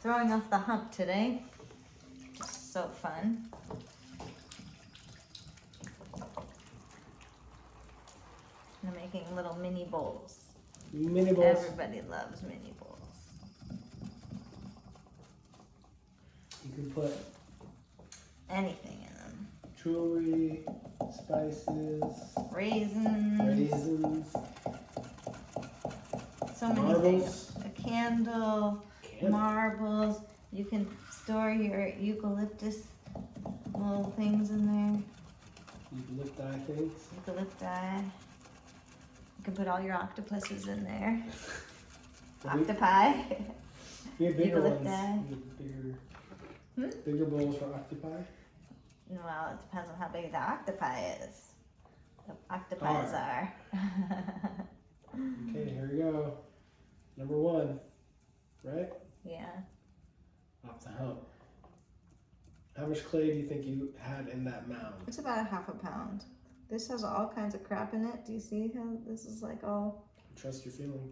throwing off the hump today. So fun. I'm making little mini bowls. Mini bowls. Everybody loves mini bowls. You can put anything in them. Jewelry, spices, raisins. So many marbles. things. A candle, marbles. You can store your eucalyptus little things in there. Eucalypti things. Eucalypti. You can put all your octopuses in there. Octopi. We have bigger Eucalypti. ones. Bigger bowls for octopi. Well, it depends on how big the octopi is. The octopi's are. Okay, here we go. Number 1, right? Yeah. Off the hump. How much clay do you think you had in that mound? It's about a half a pound. This has all kinds of crap in it. Do you see how this is like all? Trust your feeling.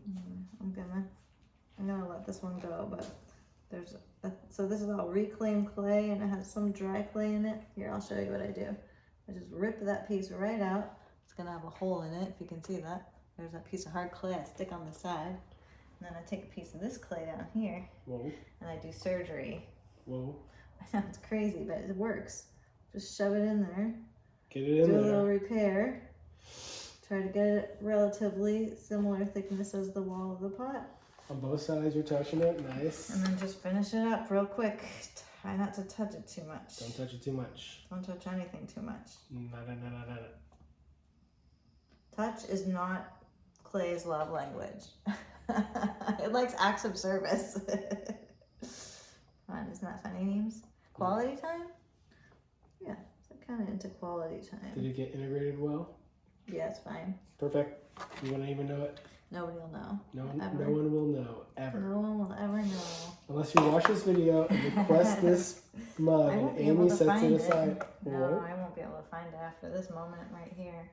I'm gonna let this one go, but there's so this is all reclaimed clay and it has some dry clay in it. Here, I'll show you what I do. I just rip that piece right out. It's gonna have a hole in it if you can see that. There's that piece of hard clay I stick on the side. And then I take a piece of this clay down here. Whoa. And I do surgery. Whoa. I know it's crazy, but it works. Just shove it in there. Get it in there. Do a little repair. Try to get it relatively similar thickness as the wall of the pot. On both sides you're touching it, nice. And then just finish it up real quick. Try not to touch it too much. Don't touch it too much. Don't touch anything too much. Nada. Touch is not Clay's love language. It likes acts of service. Come on, isn't that funny, Neems? Quality time? Yeah, so kind of into quality time. Did it get integrated well? Yeah, it's fine. Perfect. You wouldn't even know it? Nobody will know. No one will know, ever. No one will ever know. Unless you watch this video and request this mug and Amy sets it aside. No, I won't be able to find it after this moment right here.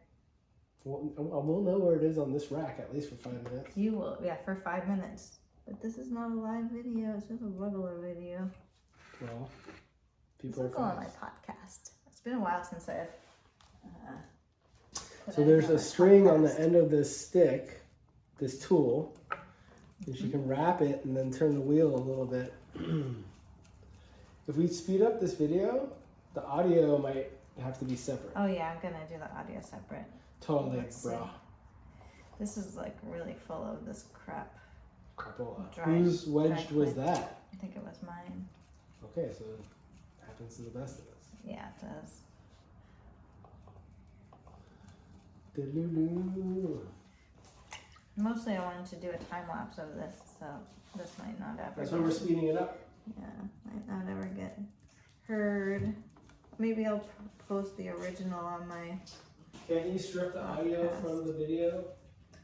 We'll know where it is on this rack at least for 5 minutes. You will, yeah, for 5 minutes. But this is not a live video, it's just a regular video. Well, people are go on my podcast. It's been a while since I've So there's a string on the end of this stick, this tool, and you can wrap it and then turn the wheel a little bit. If we speed up this video, the audio might have to be separate. Oh yeah, I'm gonna do the audio separate. Totally, bro. This is like really full of this crap. Crapola. Whose wedged was that? I think it was mine. Okay, so it happens to the best of us. Yeah, it does. Mostly I wanted to do a time lapse of this, so this might not ever. That's why we're speeding it up. Yeah, might not ever get heard. Maybe I'll post the original on my. Can't you strip the audio from the video?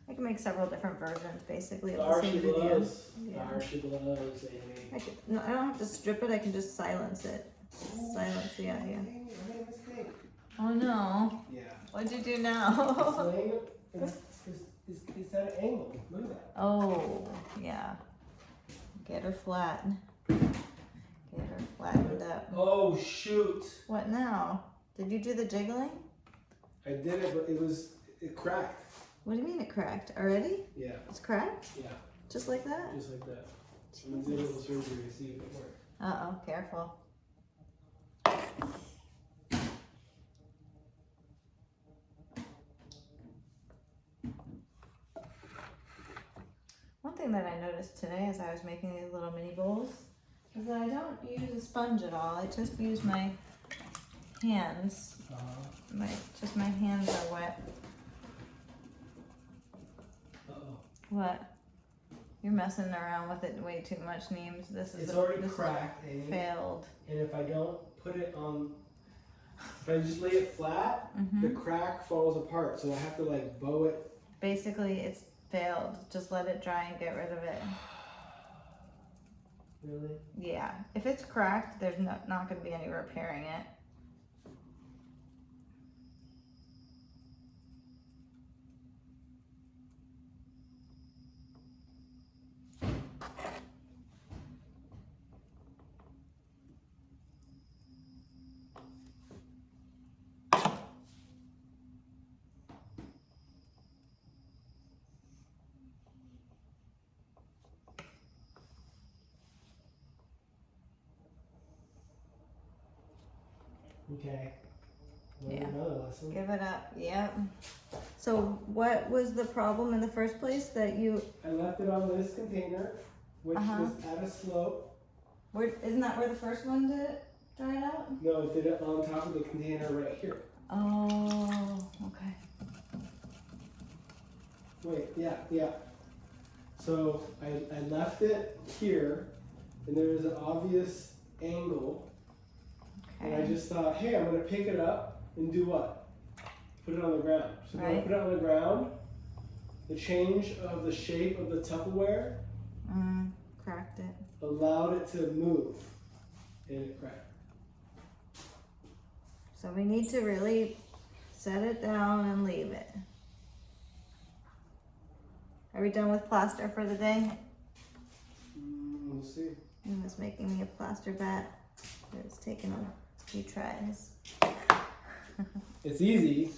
I can make several different versions, basically, of The the same video. The Archie gloves, Amy. No, I don't have to strip it. I can just silence it. Silence the audio. I made a mistake. Oh no! Yeah. What'd you do now? It's at an angle. Look at that. Oh yeah. Get her flat. Get her flattened up. Oh shoot! What now? Did you do the jiggling? I did it, but it cracked. What do you mean it cracked? Already? Yeah. It's cracked? Yeah. Just like that? Just like that. I'm gonna do a little surgery to see if it works. Uh-oh, careful. One thing that I noticed today as I was making these little mini bowls is that I don't use a sponge at all. I just use my hands. Just my hands are wet. What? You're messing around with it way too much, Neems. It's already cracked, Amy. Failed. And if I don't put it on, if I just lay it flat, the crack falls apart. So I have to like bow it. Basically, it's failed. Just let it dry and get rid of it. Really? Yeah. If it's cracked, there's not going to be any repairing it. Okay. Yeah. Another lesson. Give it up. Yep. So what was the problem in the first place that you? I left it on this container, which was at a slope. Isn't that where the first one dried out? No, it did it on top of the container right here. Oh, okay. Wait, yeah. So I left it here, and there was an obvious angle. Okay. And I just thought, hey, I'm going to pick it up and do what? Put it on the ground. So when I put it on the ground, the change of the shape of the Tupperware cracked it. Allowed it to move, and it cracked. So we need to really set it down and leave it. Are we done with plaster for the day? We'll see. Nima's making me a plaster bat. It's taken a few tries. It's easy,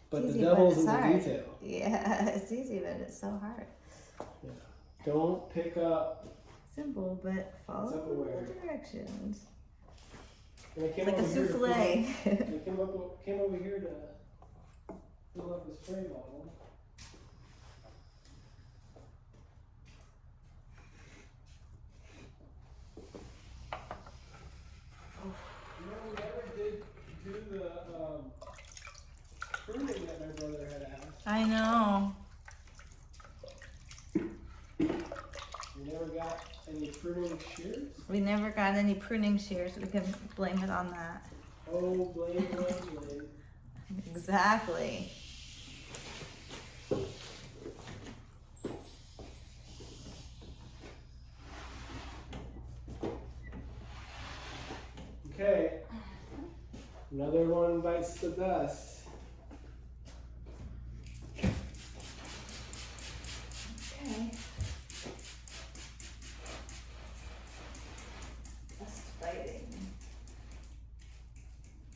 but It's the easy, devil's but in it's the hard. detail. Yeah, it's easy, but it's so hard. Yeah. Don't pick up. Simple, but follow Tupperware. the directions. And I came Like a over here to souffle. I came over here to fill up the spray bottle. You know, we never did do the pruning that my brother had asked. I know. We never got any pruning shears. We never got any pruning shears. We can blame it on that. Oh, blame. Exactly. Okay. Another one bites the dust. Okay. Dust biting.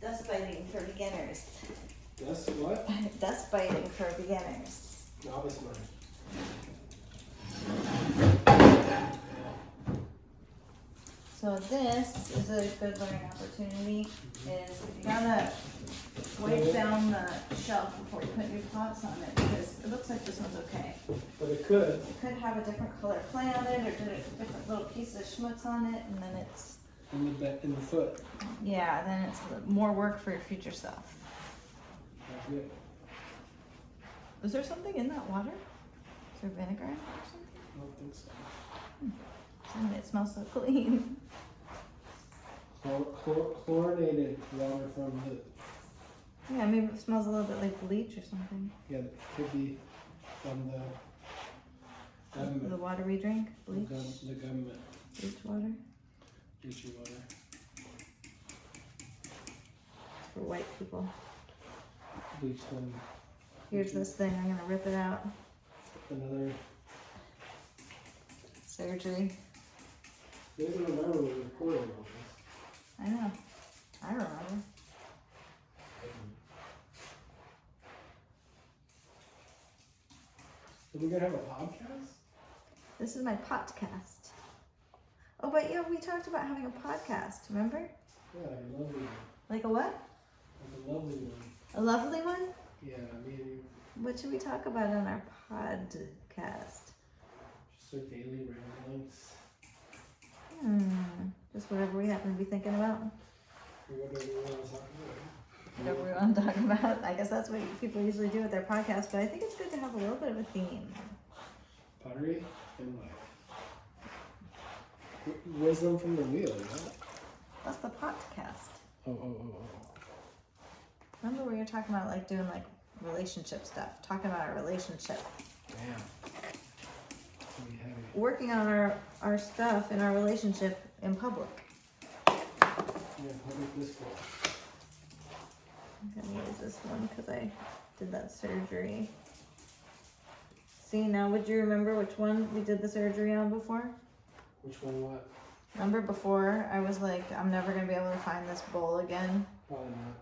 Dust biting for beginners. Dust what? Dust biting for beginners. Novice mine. So this is a good learning opportunity. Is you gotta wipe down the shelf before you put your pots on it, because it looks like this one's okay. But it could. It could have a different color clay on it, or different little piece of schmutz on it, and then it's In the foot. yeah, then it's more work for your future stuff. That's good. Is there something in that water? Is there vinegar in it or something? I don't think so. And it smells so clean. Chlorinated water from the. Yeah, maybe it smells a little bit like bleach or something. Yeah, it could be from the government. The water we drink, bleach, The government. bleach water. Bleachy water. It's for white people. Bleach them. Here's this thing. I'm gonna rip it out. Another. Surgery. They don't remember we recorded all this. I know. I remember. Are we gonna have a podcast? This is my POTcast. Oh, but yeah, we talked about having a podcast. Remember? Yeah, like a lovely one. Like a what? Like a lovely one. A lovely one? Yeah, me and you. What should we talk about on our podcast? Just our daily ramblings. Just whatever we happen to be thinking about. Whatever we want to talk about. Whatever we want to talk about. I guess that's what people usually do with their podcast, but I think it's good to have a little bit of a theme. Pottery and life. Wisdom from the wheel, yeah? That's the podcast. Oh. Remember we were talking about like doing like relationship stuff, talking about our relationship. Damn. Pretty heavy. Working on our stuff in our relationship in public. Yeah, public discourse. I'm gonna use this one because I did that surgery. See, now would you remember which one we did the surgery on before? Which one what? Remember before I was like, I'm never gonna be able to find this bowl again? Probably not.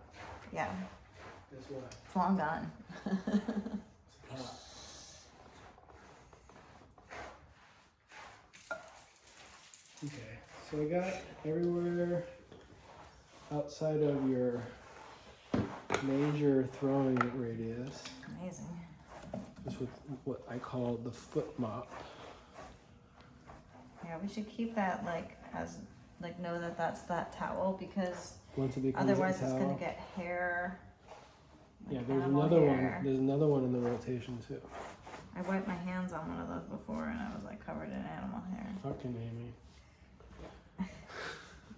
Yeah, Guess what? it's long gone. It's hot. Okay, so I got everywhere outside of your major throwing radius. Amazing. Just with what I call the foot mop. Yeah, we should keep that like as like know that that's that towel because Once it becomes otherwise a towel, it's gonna get hair. Yeah, like there's animal another hair. one. There's another one in the rotation too. I wiped my hands on one of those before and I was like covered in animal hair. Fucking Amy.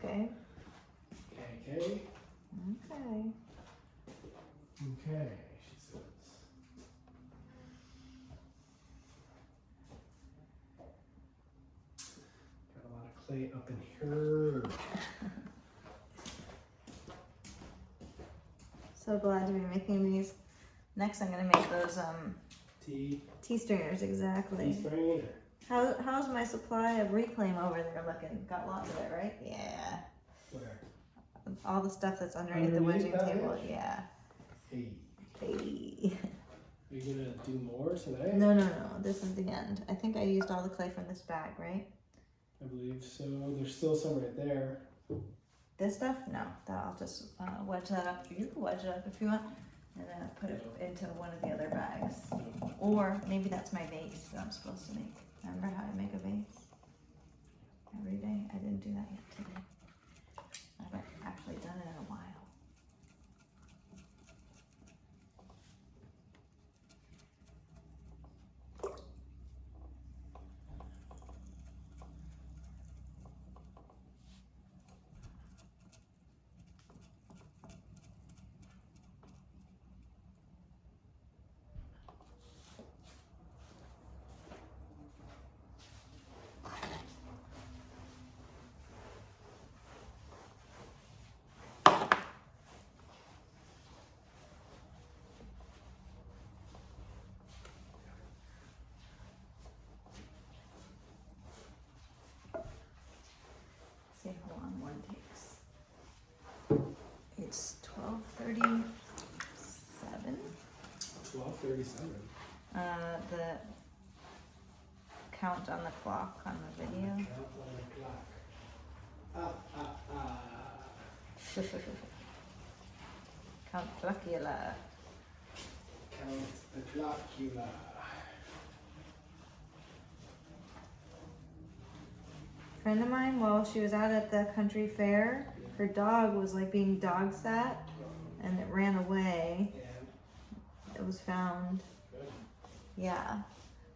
Okay. Okay. Okay. Okay, she says. Got a lot of clay up in here. So glad to be making these. Next I'm gonna make those Tea stringers, exactly. string. How's my supply of reclaim over there looking? Got lots of it, right? Yeah. Where? All the stuff that's underneath the Underneath wedging that table, edge? yeah. Hey, Hey. are you gonna do more today? No, this is the end. I think I used all the clay from this bag, right? I believe so. There's still some right there. This stuff? No, I'll just wedge that up. You can wedge it up if you want. And then put it into one of the other bags. Or maybe that's my vase that I'm supposed to make. Remember how to make a vase? Every day? I didn't do that yet today. I haven't actually done it in a while. See how long one takes. It's 12:37. 12:37. The count on the clock on the video. Count on the clock. Count Dracula. Count the clockula. A friend of mine, while she was out at the country fair, her dog was like being dog sat and it ran away. It was found. Good. Yeah.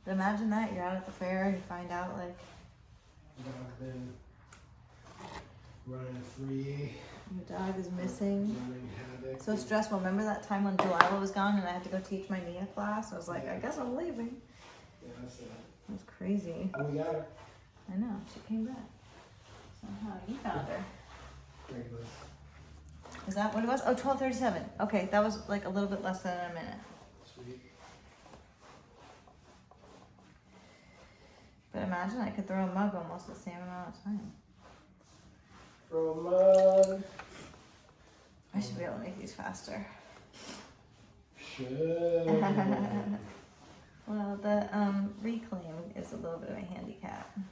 But imagine that, you're out at the fair and you find out like Dog's been running free, your dog is missing. running havoc. So stressful. Remember that time when Delilah was gone and I had to go teach my Nia class? I was like, I guess I'm leaving. Yeah, that's it. It was crazy. And we got her. I know, she came back. Somehow you found her. Regulars. Is that what it was? Oh, 12:37. Okay, that was like a little bit less than a minute. Sweet. But imagine I could throw a mug almost the same amount of time. Throw a mug. I should be able to make these faster. Should. Well, the reclaim is a little bit of a handicap. There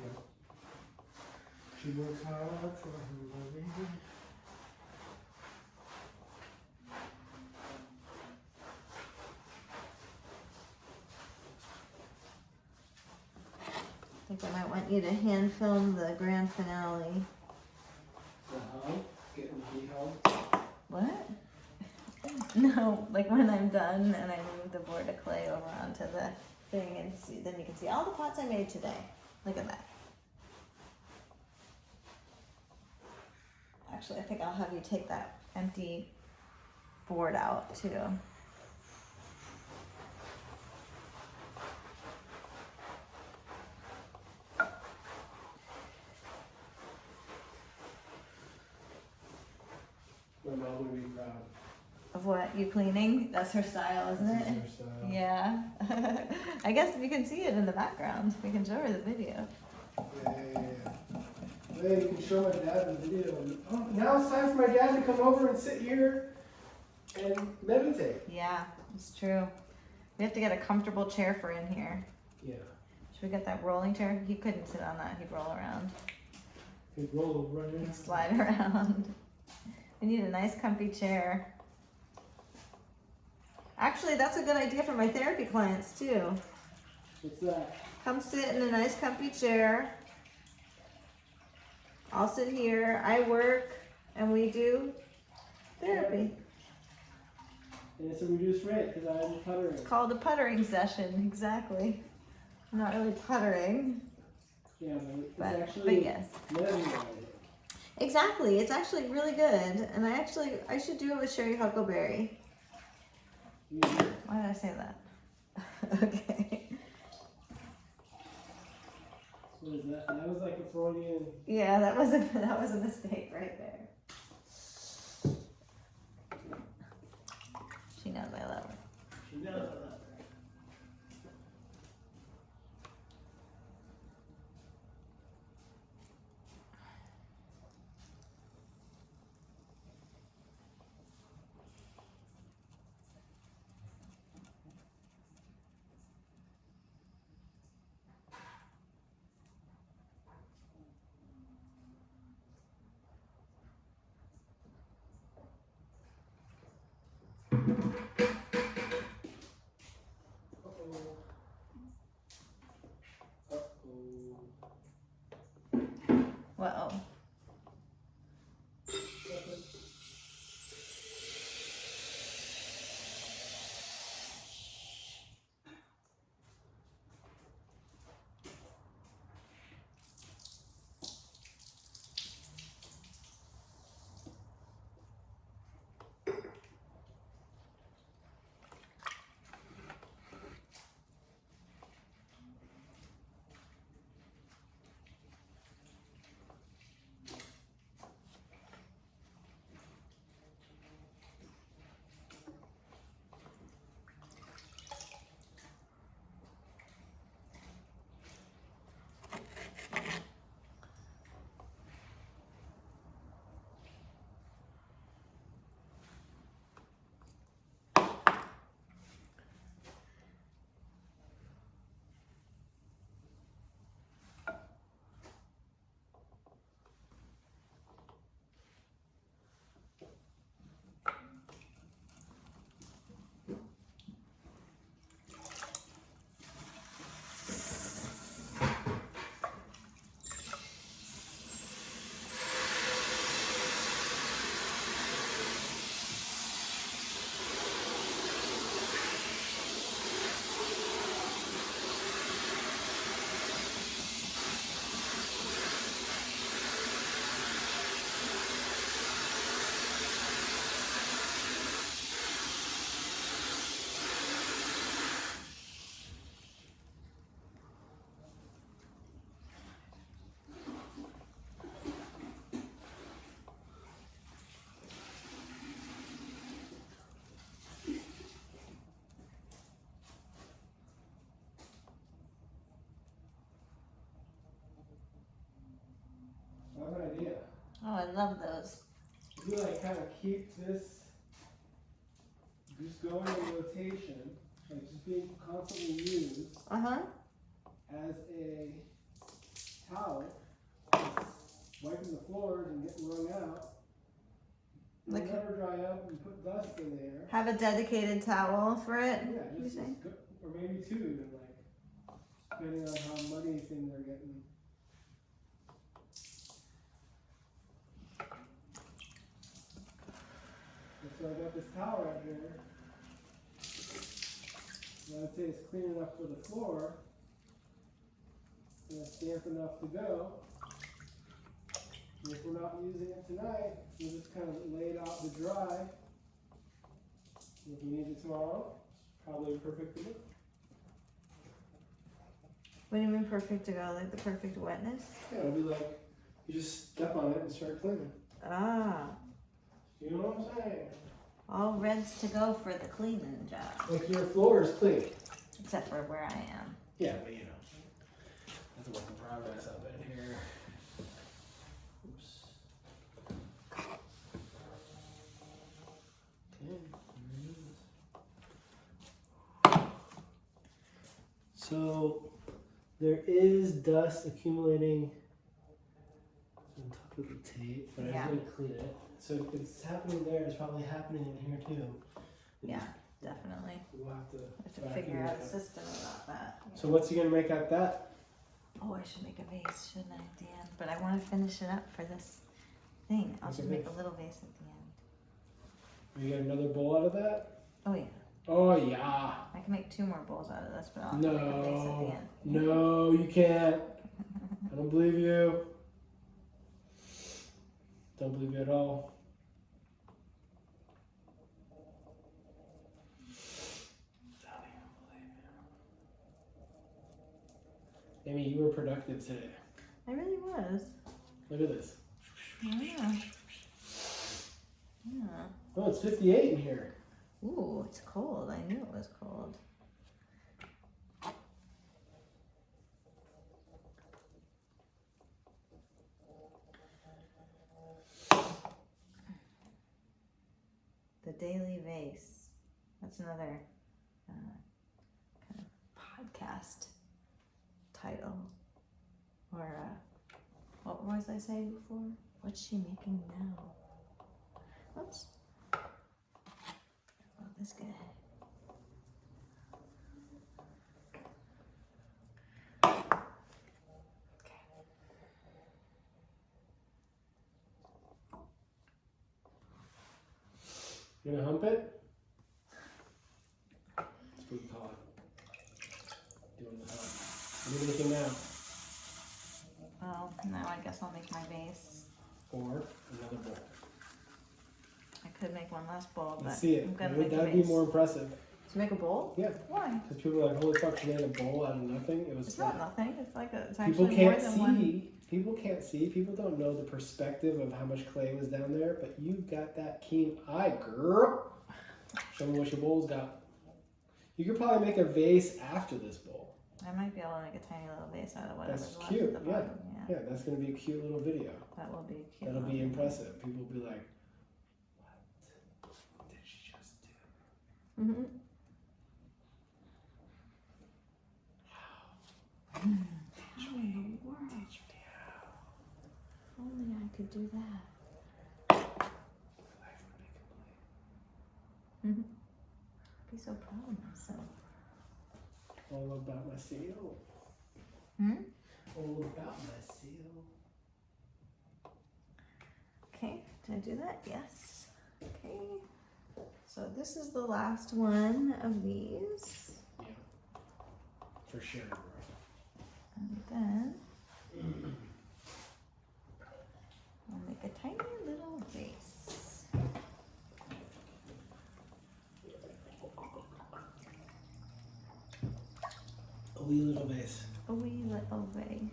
we go. She works hard for her living. I think I might want you to hand film the grand finale. The hump? Getting the hump? What? No, like when I'm done and I move the board of clay over onto the thing and see, then you can see all the pots I made today. Look at that. Actually, I think I'll have you take that empty board out too. My mom would be proud. Of what? You cleaning? That's her style, isn't This it? is her style. Yeah. I guess we can see it in the background. We can show her the video. Yeah. Hey, you can show my dad the video. Oh, now it's time for my dad to come over and sit here and meditate. Yeah, it's true. We have to get a comfortable chair for in here. Yeah. Should we get that rolling chair? He couldn't sit on that. He'd roll around. He'd roll over right in. He'd slide around. We need a nice comfy chair. Actually, that's a good idea for my therapy clients too. What's that? Come sit in a nice comfy chair. I'll sit here, I work, and we do therapy. And it's a reduced rate because I'm puttering. It's called a puttering session, exactly. I'm not really puttering. Yeah, but But it's actually yes. mesmerizing. Exactly, it's actually really good. And I should do it with Sherry Huckleberry. Why did I say that? Okay. What is that? That was like a Freudian. Yeah, that was a mistake right there. She knows I love her. She knows I love her. Uh-oh. I have an idea. Oh, I love those. If you like kind of keep this just going in rotation, like just being constantly used Uh-huh. as a towel, wiping the floors and getting wrung out. It'll Like- never dry up and put dust in there. Have a dedicated towel for it. Yeah, you just say? go, or maybe two even, like, depending on how muddy things are getting. And so I got this towel right here. And I'd say it's clean enough for the floor. And it's damp enough to go. And if we're not using it tonight, we'll just kind of lay it out to dry. And if we need it tomorrow, it's probably perfect to go. What do you mean perfect to go? Like the perfect wetness? Yeah, it'll be like you just step on it and start cleaning. Ah. You know what I'm saying? All reds to go for the cleaning job. Like your floor is clean. Except for where I am. Yeah, but you know, that's a work in progress up in here. Oops. Okay, so there is dust accumulating on top of the tape, but Yeah. I'm gonna clean it. So if it's happening there, it's probably happening in here too. Yeah, definitely. We'll have to I have to vacuum figure it out a up. system about that. So what's he gonna make out that? Oh, I should make a vase, shouldn't I, at the end? But I want to finish it up for this thing. I'll Make a just make a vase. little vase at the end. You get another bowl out of that? Oh yeah, Oh yeah. I can make 2 more bowls out of this, but I'll have to make a vase at the No. end. No, you can't. I don't believe you. Don't believe you at all. Don't even believe you. Amy, you were productive today. I really was. Look at this. Yeah. Yeah. Oh, it's 58 in here. Ooh, it's cold. I knew it was cold. The Daily Vase. That's another kind of podcast title. Or, what was I saying before? What's she making now? Oops. Oh, this guy. You gonna hump it? That's what we call it. Doing the hump. What are you making now? Well, now I guess I'll make my vase. Or another bowl. I could make one less bowl, but Let's see it. I'm gonna That make a would be vase. more impressive. To make a bowl? Yeah. Why? Because people are like, holy fuck, she made a bowl out of nothing. It was It's flat. not nothing. It's like it's People actually more can't than see. one. People can't see. People don't know the perspective of how much clay was down there. But you got that keen eye, girl. Show me what your bowl's got. You could probably make a vase after this bowl. I might be able to make a tiny little vase out of whatever's That's left cute, at the yeah. bottom. Yeah. Yeah, that's gonna be a cute little video. That will be cute. That'll be little impressive. People will be like, what did she just do? video. Mhm. How in the world? Teach me how. If only I could do that. Life would be complete. I'd be so proud of myself. All about my seal. Hmm? All about my seal. Okay, did I do that? Yes. Okay. So this is the last one of these. Yeah. For sure, bro. And then I'll make a tiny little vase. A wee little vase. A wee little vase.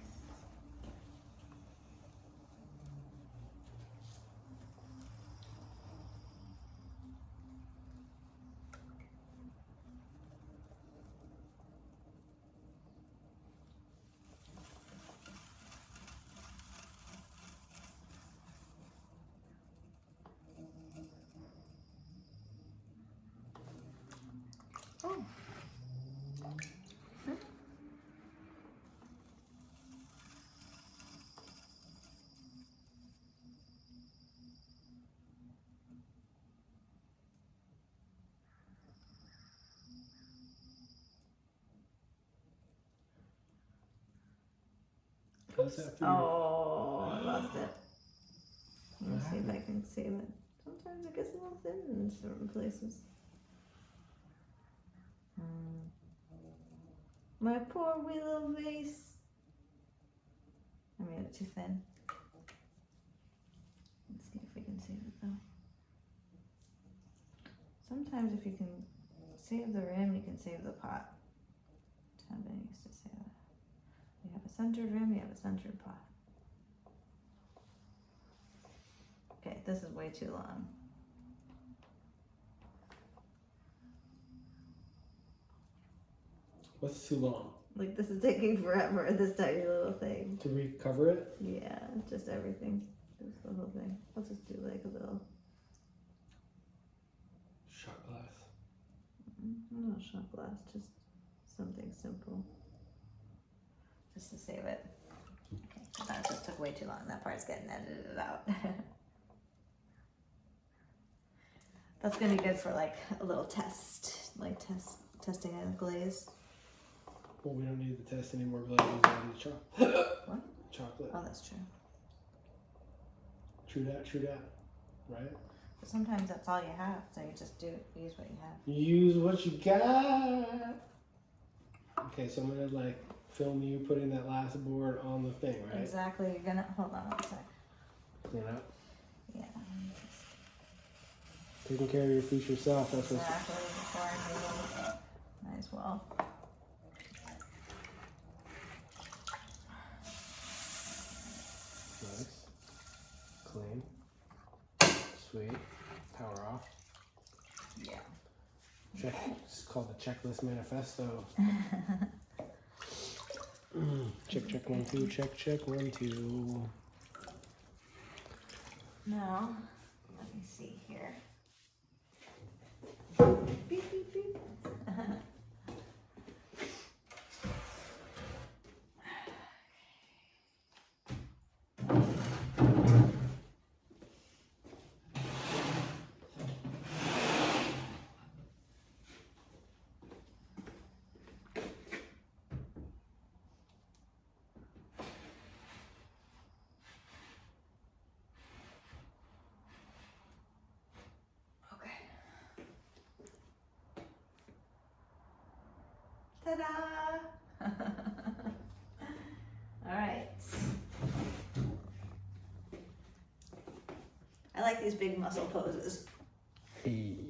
Oh. How's that for you? Oh, I lost it. Let me see if I can save it. Sometimes it gets a little thin in certain places. My poor wee little vase. I made it too thin. Let's see if we can save it though. Sometimes if you can save the rim, you can save the pot. Tamba used to say that. You have a centered rim, you have a centered pot. Okay, this is way too long. What's too long? Like this is taking forever, this tiny little thing. To recover it? Yeah, just everything. Just the whole thing. I'll just do like a little, Shot glass. not a shot glass, just something simple. Just to save it. Okay, that just took way too long. That part's getting edited out. That's gonna be good for like a little test, like testing a glaze. Well, we don't need to test any more glazes on the chocolate. What? Chocolate. Oh, that's true. True that. Right? But sometimes that's all you have, so you just use what you have. Use what you got. Okay, so I'm gonna like film you putting that last board on the thing, right? Exactly. You're gonna hold on one sec. Clean up. Yeah. Taking care of your future self. That's what. Exactly. Before I move, might as well. Nice. Clean. Sweet. Power off. Yeah. Check. It's called the checklist manifesto. Check 1 2. Check 1 2. Now, let me see here. Beep, beep, beep. Ta-da! All right. I like these big muscle poses. Hey.